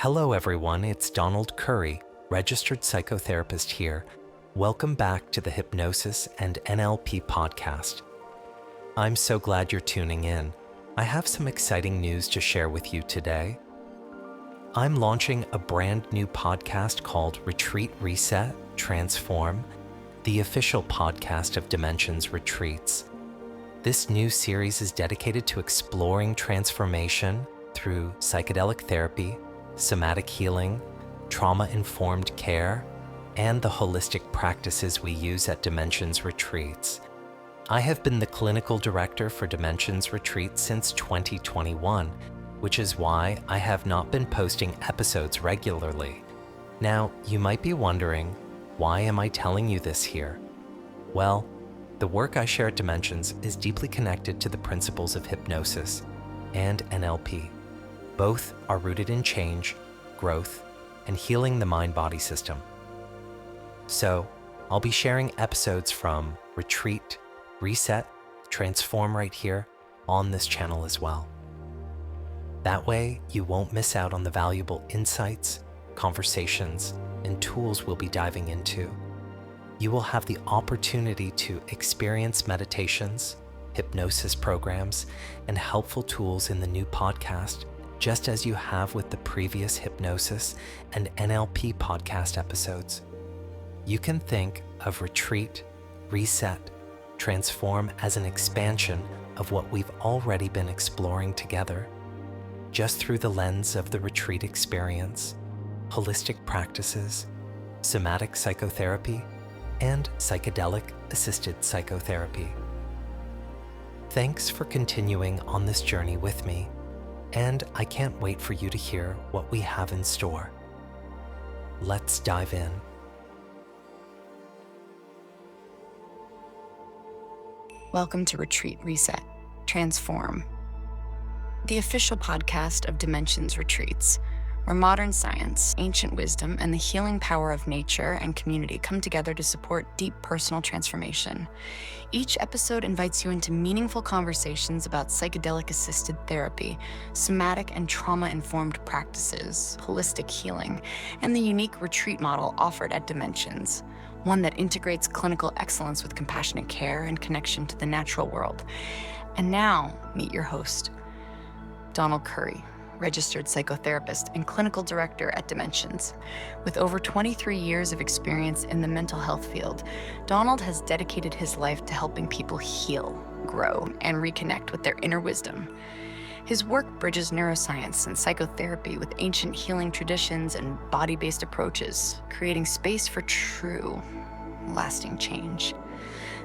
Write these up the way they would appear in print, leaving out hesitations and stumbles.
Hello everyone, it's Donald Currie, registered psychotherapist here. Welcome back to the Hypnosis and NLP podcast. I'm so glad you're tuning in. I have some exciting news to share with you today. I'm launching a brand new podcast called Retreat, Reset, Transform, the official podcast of Dimensions Retreats. This new series is dedicated to exploring transformation through psychedelic therapy, somatic healing, trauma-informed care, and the holistic practices we use at Dimensions Retreats. I have been the clinical director for Dimensions Retreats since 2021, which is why I have not been posting episodes regularly. Now, you might be wondering, why am I telling you this here? Well, the work I share at Dimensions is deeply connected to the principles of hypnosis and NLP. Both are rooted in change, growth, and healing the mind-body system. So, I'll be sharing episodes from Retreat, Reset, Transform right here on this channel as well. That way, you won't miss out on the valuable insights, conversations, and tools we'll be diving into. You will have the opportunity to experience meditations, hypnosis programs, and helpful tools in the new podcast, just as you have with the previous hypnosis and NLP podcast episodes. You can think of Retreat, Reset, Transform as an expansion of what we've already been exploring together, just through the lens of the retreat experience, holistic practices, somatic psychotherapy, and psychedelic-assisted psychotherapy. Thanks for continuing on this journey with me, and I can't wait for you to hear what we have in store. Let's dive in. Welcome to Retreat, Reset, Transform, the official podcast of Dimensions Retreats, where modern science, ancient wisdom, and the healing power of nature and community come together to support deep personal transformation. Each episode invites you into meaningful conversations about psychedelic-assisted therapy, somatic and trauma-informed practices, holistic healing, and the unique retreat model offered at Dimensions, one that integrates clinical excellence with compassionate care and connection to the natural world. And now, meet your host, Donald Currie, registered psychotherapist and clinical director at Dimensions. With over 23 years of experience in the mental health field, Donald has dedicated his life to helping people heal, grow, and reconnect with their inner wisdom. His work bridges neuroscience and psychotherapy with ancient healing traditions and body-based approaches, creating space for true, lasting change.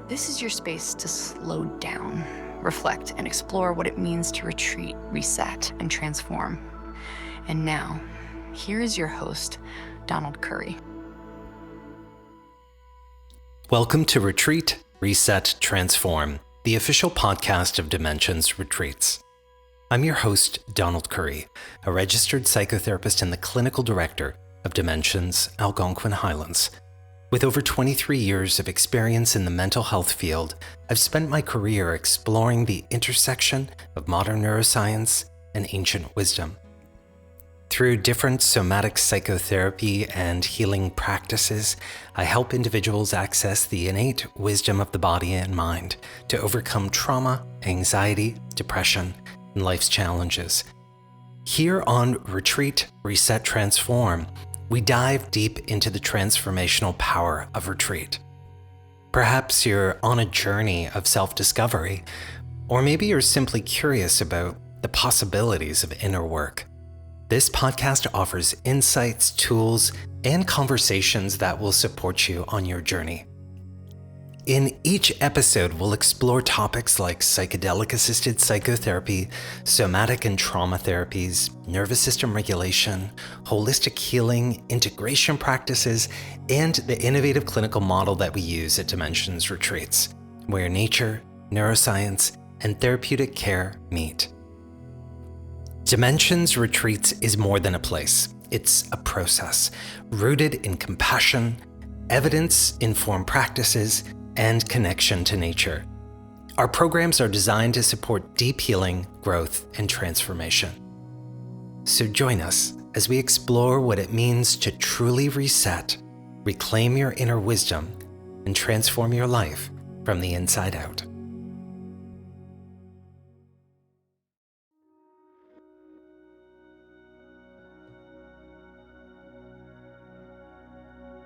This is your space to slow down, reflect, and explore what it means to retreat, reset, and transform. And now, here is your host, Donald Currie. Welcome to Retreat, Reset, Transform, the official podcast of Dimensions Retreats. I'm your host, Donald Currie, a registered psychotherapist and the clinical director of Dimensions Algonquin Highlands. With over 23 years of experience in the mental health field, I've spent my career exploring the intersection of modern neuroscience and ancient wisdom. Through different somatic psychotherapy and healing practices, I help individuals access the innate wisdom of the body and mind to overcome trauma, anxiety, depression, and life's challenges. Here on Retreat, Reset, Transform, we dive deep into the transformational power of retreat. Perhaps you're on a journey of self-discovery, or maybe you're simply curious about the possibilities of inner work. This podcast offers insights, tools, and conversations that will support you on your journey. In each episode, we'll explore topics like psychedelic-assisted psychotherapy, somatic and trauma therapies, nervous system regulation, holistic healing, integration practices, and the innovative clinical model that we use at Dimensions Retreats, where nature, neuroscience, and therapeutic care meet. Dimensions Retreats is more than a place. It's a process, rooted in compassion, evidence-informed practices, and connection to nature. Our programs are designed to support deep healing, growth, and transformation. So join us as we explore what it means to truly reset, reclaim your inner wisdom, and transform your life from the inside out.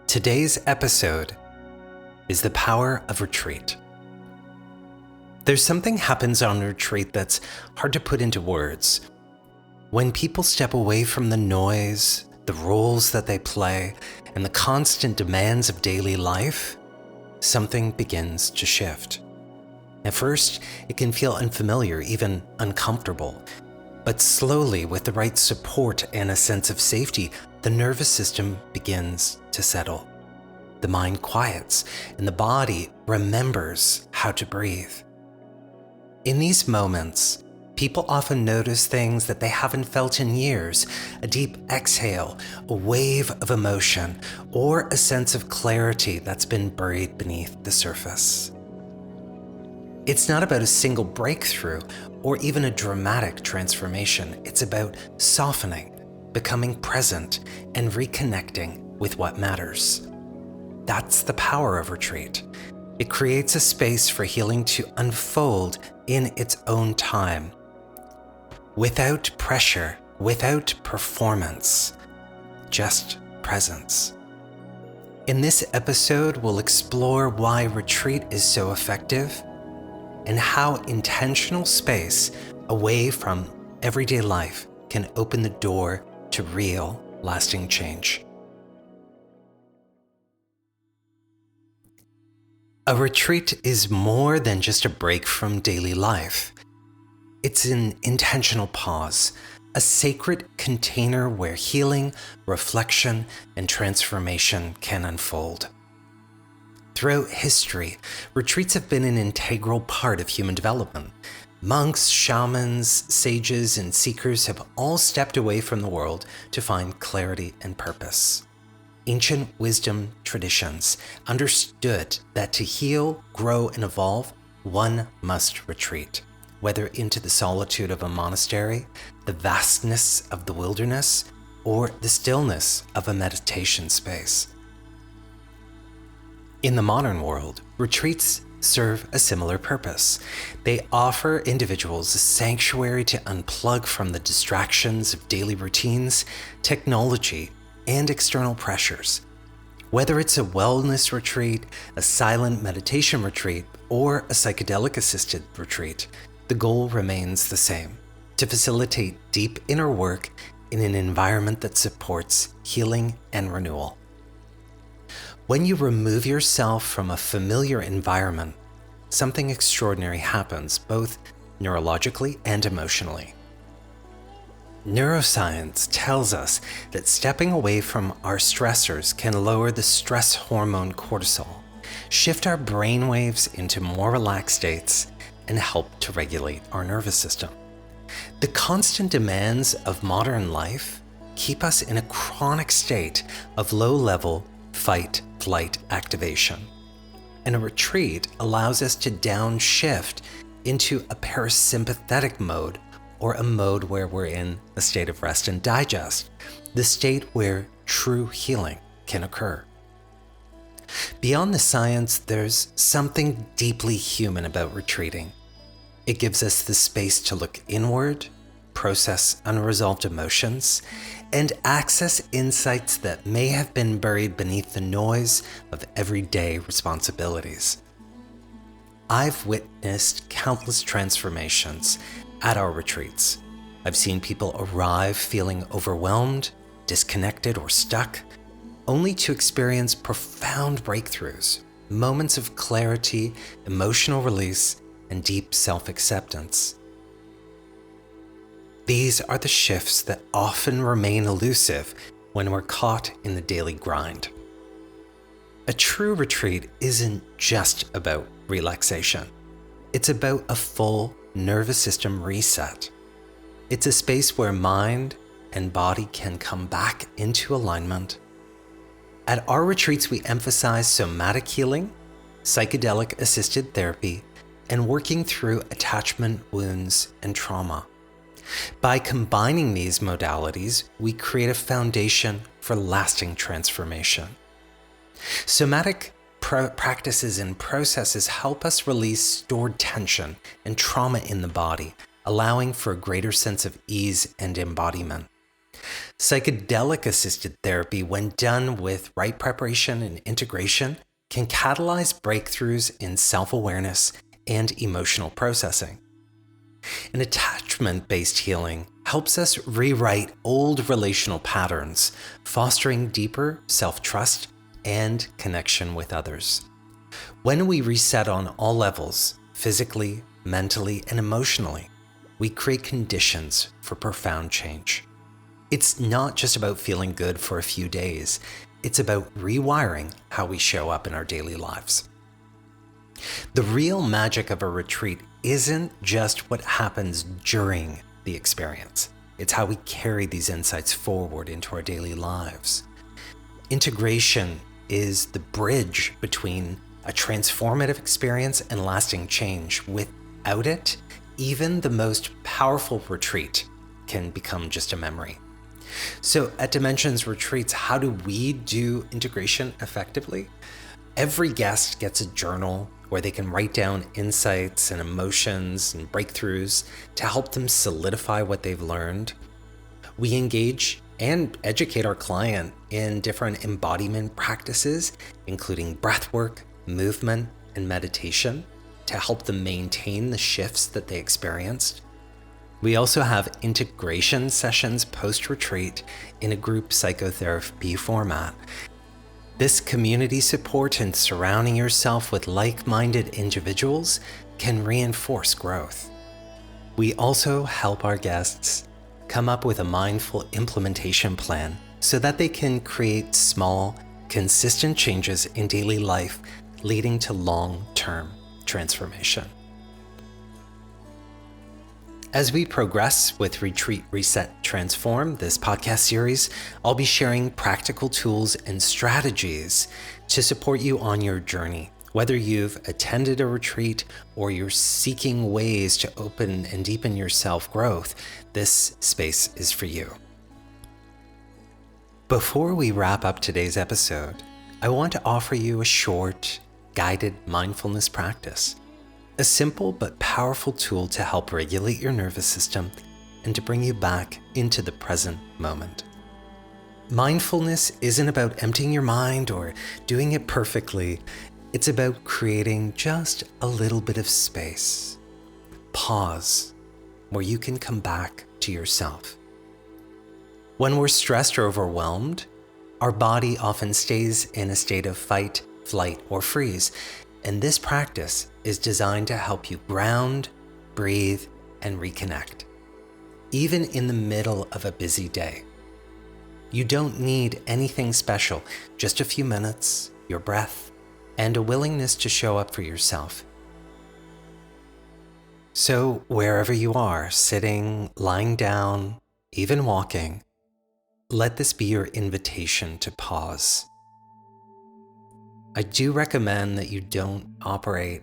Today's episode is the power of retreat. There's something happens on retreat that's hard to put into words. When people step away from the noise, the roles that they play, and the constant demands of daily life, something begins to shift. At first, it can feel unfamiliar, even uncomfortable. But slowly, with the right support and a sense of safety, the nervous system begins to settle. The mind quiets, and the body remembers how to breathe. In these moments, people often notice things that they haven't felt in years: a deep exhale, a wave of emotion, or a sense of clarity that's been buried beneath the surface. It's not about a single breakthrough or even a dramatic transformation. It's about softening, becoming present, and reconnecting with what matters. That's the power of retreat. It creates a space for healing to unfold in its own time, without pressure, without performance, just presence. In this episode, we'll explore why retreat is so effective and how intentional space away from everyday life can open the door to real, lasting change. A retreat is more than just a break from daily life. It's an intentional pause, a sacred container where healing, reflection, and transformation can unfold. Throughout history, retreats have been an integral part of human development. Monks, shamans, sages, and seekers have all stepped away from the world to find clarity and purpose. Ancient wisdom traditions understood that to heal, grow, and evolve, one must retreat, whether into the solitude of a monastery, the vastness of the wilderness, or the stillness of a meditation space. In the modern world, retreats serve a similar purpose. They offer individuals a sanctuary to unplug from the distractions of daily routines, technology, and external pressures. Whether it's a wellness retreat, a silent meditation retreat, or a psychedelic-assisted retreat, the goal remains the same: to facilitate deep inner work in an environment that supports healing and renewal. When you remove yourself from a familiar environment, something extraordinary happens, both neurologically and emotionally. Neuroscience tells us that stepping away from our stressors can lower the stress hormone cortisol, shift our brain waves into more relaxed states, and help to regulate our nervous system. The constant demands of modern life keep us in a chronic state of low-level fight-flight activation, and a retreat allows us to downshift into a parasympathetic mode, or a mode where we're in a state of rest and digest, the state where true healing can occur. Beyond the science, there's something deeply human about retreating. It gives us the space to look inward, process unresolved emotions, and access insights that may have been buried beneath the noise of everyday responsibilities. I've witnessed countless transformations at our retreats. I've seen people arrive feeling overwhelmed, disconnected, or stuck, only to experience profound breakthroughs, moments of clarity, emotional release, and deep self-acceptance. These are the shifts that often remain elusive when we're caught in the daily grind. A true retreat isn't just about relaxation. It's about a full nervous system reset. It's a space where mind and body can come back into alignment. At our retreats, we emphasize somatic healing, psychedelic-assisted therapy, and working through attachment, wounds, and trauma. By combining these modalities, we create a foundation for lasting transformation. Somatic practices and processes help us release stored tension and trauma in the body, allowing for a greater sense of ease and embodiment. Psychedelic-assisted therapy, when done with right preparation and integration, can catalyze breakthroughs in self-awareness and emotional processing. And attachment-based healing helps us rewrite old relational patterns, fostering deeper self-trust and connection with others. When we reset on all levels, physically, mentally, and emotionally, we create conditions for profound change. It's not just about feeling good for a few days. It's about rewiring how we show up in our daily lives. The real magic of a retreat isn't just what happens during the experience. It's how we carry these insights forward into our daily lives. Integration is the bridge between a transformative experience and lasting change. Without it, even the most powerful retreat can become just a memory. So at Dimensions Retreats, how do we do integration effectively? Every guest gets a journal where they can write down insights and emotions and breakthroughs to help them solidify what they've learned. We engage and educate our client in different embodiment practices, including breathwork, movement, and meditation, to help them maintain the shifts that they experienced. We also have integration sessions post-retreat in a group psychotherapy format. This community support and surrounding yourself with like-minded individuals can reinforce growth. We also help our guests come up with a mindful implementation plan so that they can create small, consistent changes in daily life, leading to long-term transformation. As we progress with Retreat, Reset, Transform, this podcast series, I'll be sharing practical tools and strategies to support you on your journey. Whether you've attended a retreat or you're seeking ways to open and deepen your self-growth, this space is for you. Before we wrap up today's episode, I want to offer you a short, guided mindfulness practice. A simple but powerful tool to help regulate your nervous system and to bring you back into the present moment. Mindfulness isn't about emptying your mind or doing it perfectly. It's about creating just a little bit of space, pause, where you can come back to yourself. When we're stressed or overwhelmed, our body often stays in a state of fight, flight, or freeze. And this practice is designed to help you ground, breathe, and reconnect, even in the middle of a busy day. You don't need anything special, just a few minutes, your breath, and a willingness to show up for yourself. So wherever you are, sitting, lying down, even walking, let this be your invitation to pause. I do recommend that you don't operate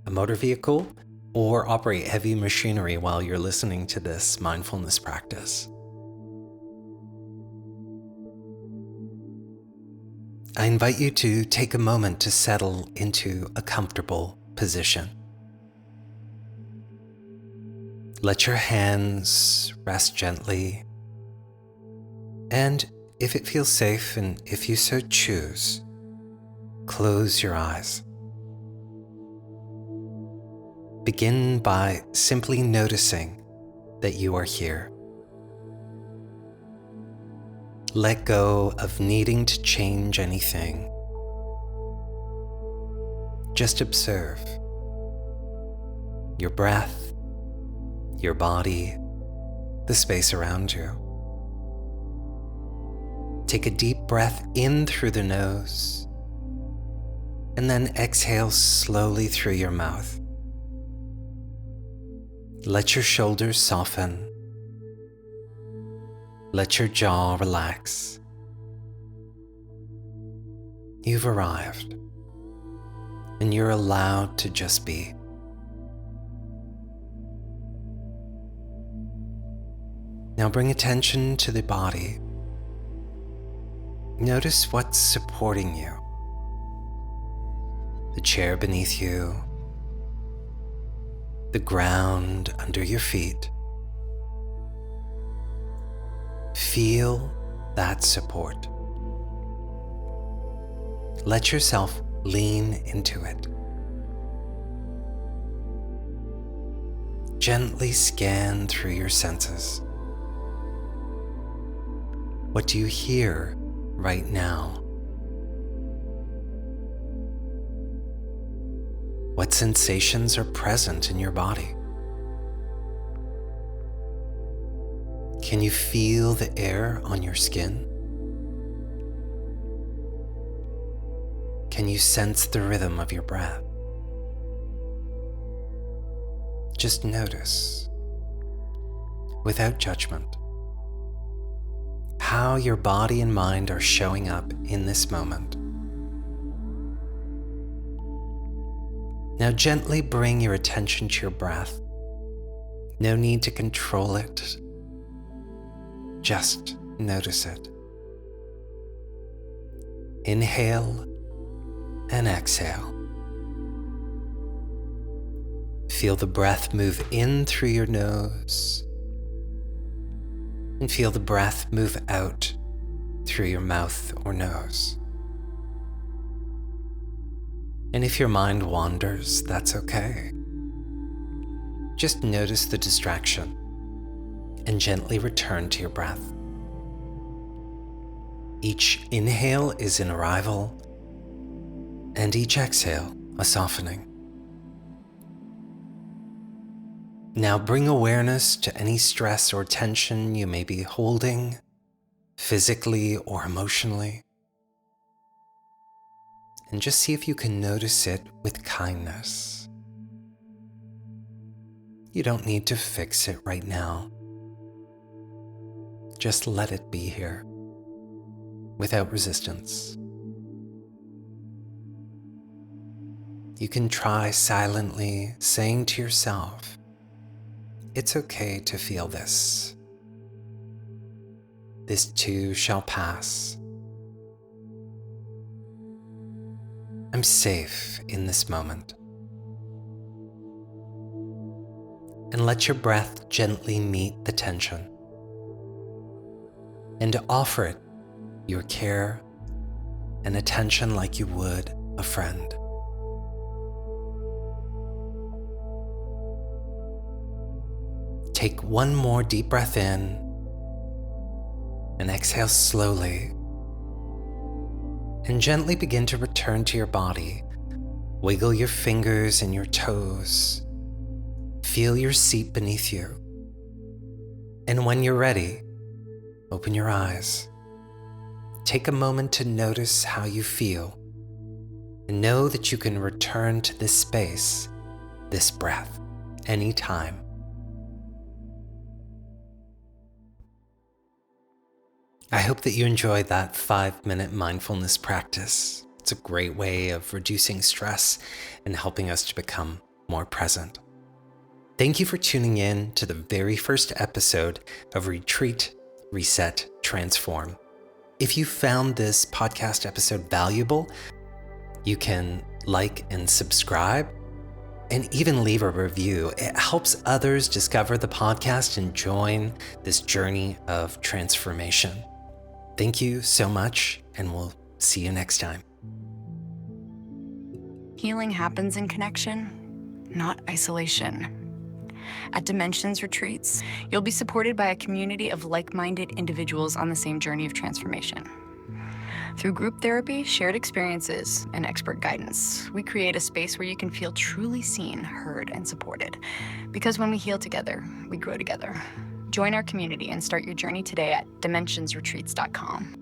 a motor vehicle or operate heavy machinery while you're listening to this mindfulness practice. I invite you to take a moment to settle into a comfortable position. Let your hands rest gently, and if it feels safe and if you so choose, close your eyes. Begin by simply noticing that you are here. Let go of needing to change anything. Just observe your breath, your body, the space around you. Take a deep breath in through the nose, and then exhale slowly through your mouth. Let your shoulders soften. Let your jaw relax. You've arrived, and you're allowed to just be. Now bring attention to the body. Notice what's supporting you. The chair beneath you, the ground under your feet. Feel that support. Let yourself lean into it. Gently scan through your senses. What do you hear right now? What sensations are present in your body? Can you feel the air on your skin? Can you sense the rhythm of your breath? Just notice, without judgment, how your body and mind are showing up in this moment. Now gently bring your attention to your breath. No need to control it. Just notice it. Inhale and exhale. Feel the breath move in through your nose and feel the breath move out through your mouth or nose. And if your mind wanders, that's okay. Just notice the distraction and gently return to your breath. Each inhale is an arrival, and each exhale a softening. Now bring awareness to any stress or tension you may be holding, physically or emotionally. And just see if you can notice it with kindness. You don't need to fix it right now. Just let it be here, without resistance. You can try silently saying to yourself, "It's okay to feel this. This too shall pass. I'm safe in this moment." And let your breath gently meet the tension. And offer it your care and attention like you would a friend. Take one more deep breath in and exhale slowly. And gently begin to return to your body. Wiggle your fingers and your toes. Feel your seat beneath you. And when you're ready, open your eyes. Take a moment to notice how you feel. And know that you can return to this space, this breath, anytime. I hope that you enjoyed that 5-minute mindfulness practice. It's a great way of reducing stress and helping us to become more present. Thank you for tuning in to the very first episode of Retreat, Reset, Transform. If you found this podcast episode valuable, you can like and subscribe and even leave a review. It helps others discover the podcast and join this journey of transformation. Thank you so much, and we'll see you next time. Healing happens in connection, not isolation. At Dimensions Retreats, you'll be supported by a community of like-minded individuals on the same journey of transformation. Through group therapy, shared experiences, and expert guidance, we create a space where you can feel truly seen, heard, and supported. Because when we heal together, we grow together. Join our community and start your journey today at dimensionsretreats.com.